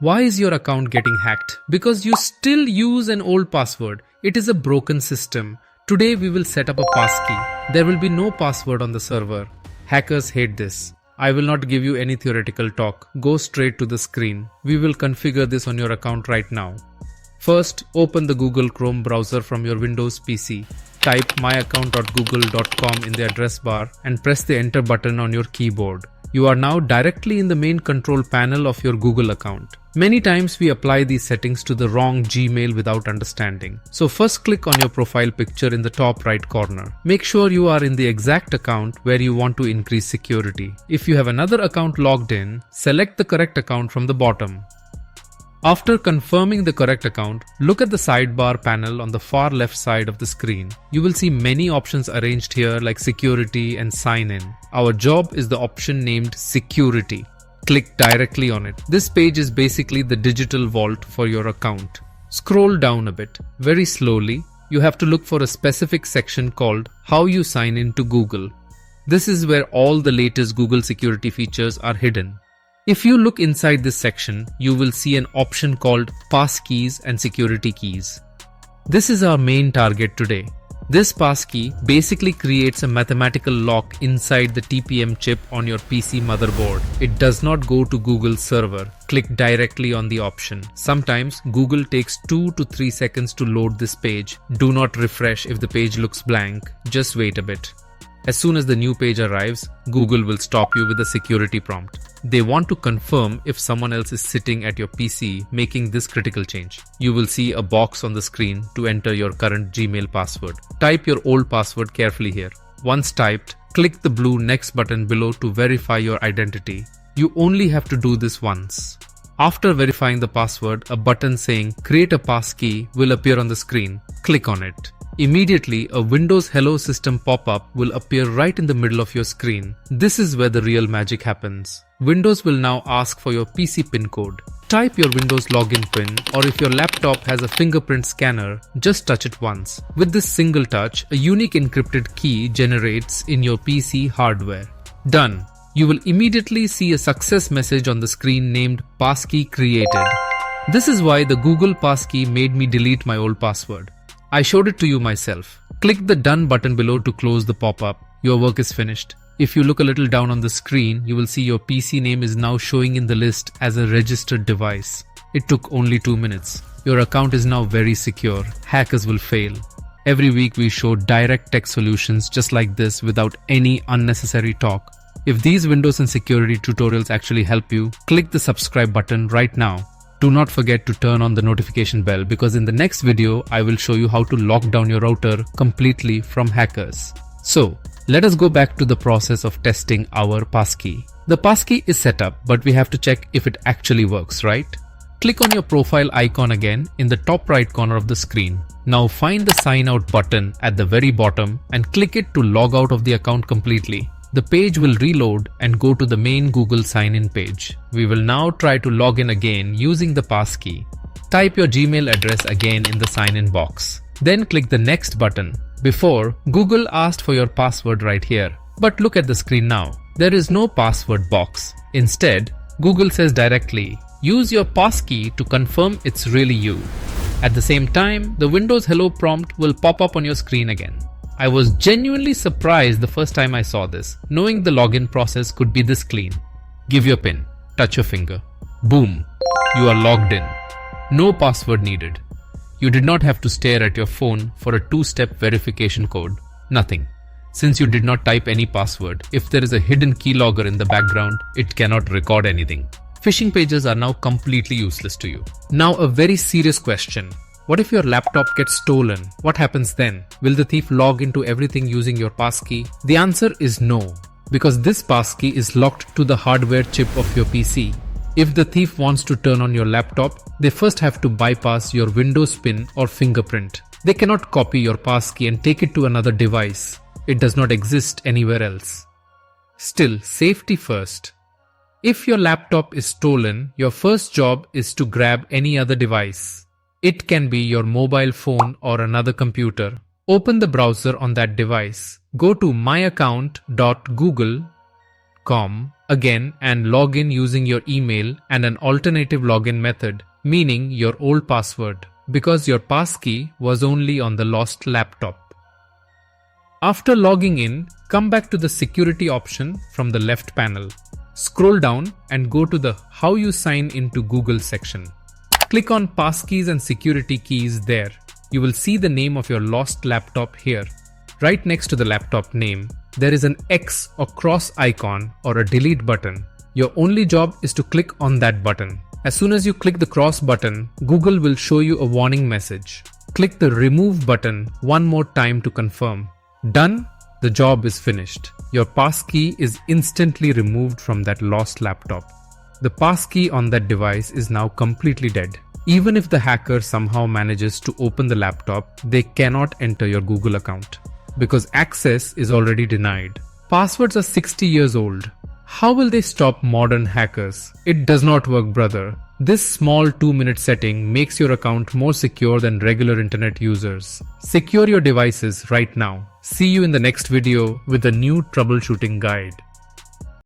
Why is your account getting hacked? Because you still use an old password. It is a broken system. Today we will set up a passkey. There will be no password on the server. Hackers hate this. I will not give you any theoretical talk. Go straight to the screen. We will configure this on your account right now. First, open the Google Chrome browser from your Windows PC. Type myaccount.google.com in the address bar and press the enter button on your keyboard. You are now directly in the main control panel of your Google account. Many times we apply these settings to the wrong Gmail without understanding. So first click on your profile picture in the top right corner. Make sure you are in the exact account where you want to increase security. If you have another account logged in, select the correct account from the bottom. After confirming the correct account, look at the sidebar panel on the far left side of the screen. You will see many options arranged here like security and sign in. Our job is the option named security. Click directly on it. This page is basically the digital vault for your account. Scroll down a bit. Very slowly, you have to look for a specific section called How You Sign In to Google. This is where all the latest Google security features are hidden. If you look inside this section, you will see an option called Passkeys and Security Keys. This is our main target today. This passkey basically creates a mathematical lock inside the TPM chip on your PC motherboard. It does not go to Google's server. Click directly on the option. Sometimes Google takes 2 to 3 seconds to load this page. Do not refresh if the page looks blank. Just wait a bit. As soon as the new page arrives, Google will stop you with a security prompt. They want to confirm if someone else is sitting at your PC making this critical change. You will see a box on the screen to enter your current Gmail password. Type your old password carefully here. Once typed, click the blue next button below to verify your identity. You only have to do this once. After verifying the password, a button saying Create a Passkey will appear on the screen. Click on it. Immediately, a Windows Hello System pop-up will appear right in the middle of your screen. This is where the real magic happens. Windows will now ask for your PC PIN code. Type your Windows login PIN, or if your laptop has a fingerprint scanner, just touch it once. With this single touch, a unique encrypted key generates in your PC hardware. Done. You will immediately see a success message on the screen named Passkey Created. This is why the Google Passkey made me delete my old password. I showed it to you myself. Click the Done button below to close the pop-up. Your work is finished. If you look a little down on the screen, you will see your PC name is now showing in the list as a registered device. It took only 2 minutes. Your account is now very secure. Hackers will fail. Every week we show direct tech solutions just like this without any unnecessary talk. If these Windows and security tutorials actually help you, click the subscribe button right now. Do not forget to turn on the notification bell because in the next video, I will show you how to lock down your router completely from hackers. So, let us go back to the process of testing our passkey. The passkey is set up, but we have to check if it actually works, right? Click on your profile icon again in the top right corner of the screen. Now find the sign out button at the very bottom and click it to log out of the account completely. The page will reload and go to the main Google sign-in page. We will now try to log in again using the passkey. Type your Gmail address again in the sign-in box. Then click the next button. Before, Google asked for your password right here. But look at the screen now. There is no password box. Instead, Google says directly, use your passkey to confirm it's really you. At the same time, the Windows Hello prompt will pop up on your screen again. I was genuinely surprised the first time I saw this, knowing the login process could be this clean. Give your PIN, touch your finger. Boom, you are logged in. No password needed. You did not have to stare at your phone for a 2-step verification code. Nothing. Since you did not type any password, if there is a hidden keylogger in the background, it cannot record anything. Phishing pages are now completely useless to you. Now a very serious question. What if your laptop gets stolen? What happens then? Will the thief log into everything using your passkey? The answer is no, because this passkey is locked to the hardware chip of your PC. If the thief wants to turn on your laptop, they first have to bypass your Windows PIN or fingerprint. They cannot copy your passkey and take it to another device. It does not exist anywhere else. Still, safety first. If your laptop is stolen, your first job is to grab any other device. It can be your mobile phone or another computer. Open the browser on that device. Go to myaccount.google.com. again and log in using your email and an alternative login method, meaning your old password, because your passkey was only on the lost laptop. After logging in, come back to the security option from the left panel. Scroll down and go to the How you sign into Google section. Click on Passkeys and security keys there. You will see the name of your lost laptop here. Right next to the laptop name, there is an X or cross icon or a delete button. Your only job is to click on that button. As soon as you click the cross button, Google will show you a warning message. Click the remove button one more time to confirm. Done. The job is finished. Your passkey is instantly removed from that lost laptop. The passkey on that device is now completely dead. Even if the hacker somehow manages to open the laptop, they cannot enter your Google account because access is already denied. Passwords are 60 years old. How will they stop modern hackers? It does not work, brother. This small 2-minute setting makes your account more secure than regular internet users. Secure your devices right now. See you in the next video with a new troubleshooting guide.